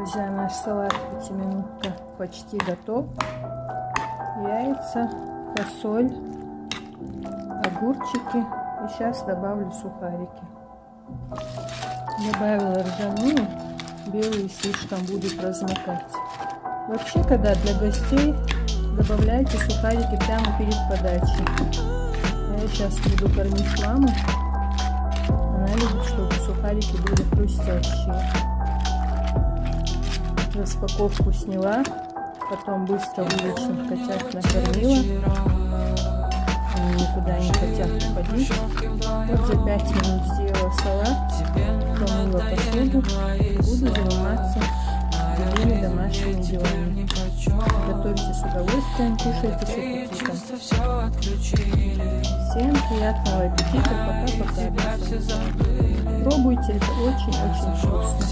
Друзья, наш салат 5-минутка почти готов. Яйца, фасоль, огурчики. И сейчас добавлю сухарики. Добавила ржаную, белые слишком будут размокать. Вообще, когда для гостей, добавляйте сухарики прямо перед подачей. А я сейчас буду кормить маму. Она любит, чтобы сухарики были хрустящие. Распаковку сняла, потом быстро уличных котят накормила. Они никуда не хотят уходить. Вот за 5 минут сделала салат, помыла посуду, буду заниматься другими домашними делами. Готовьте с удовольствием, кушайте с аппетитом. Всем приятного аппетита, пока-пока. Пробуйте, это очень-очень вкусно.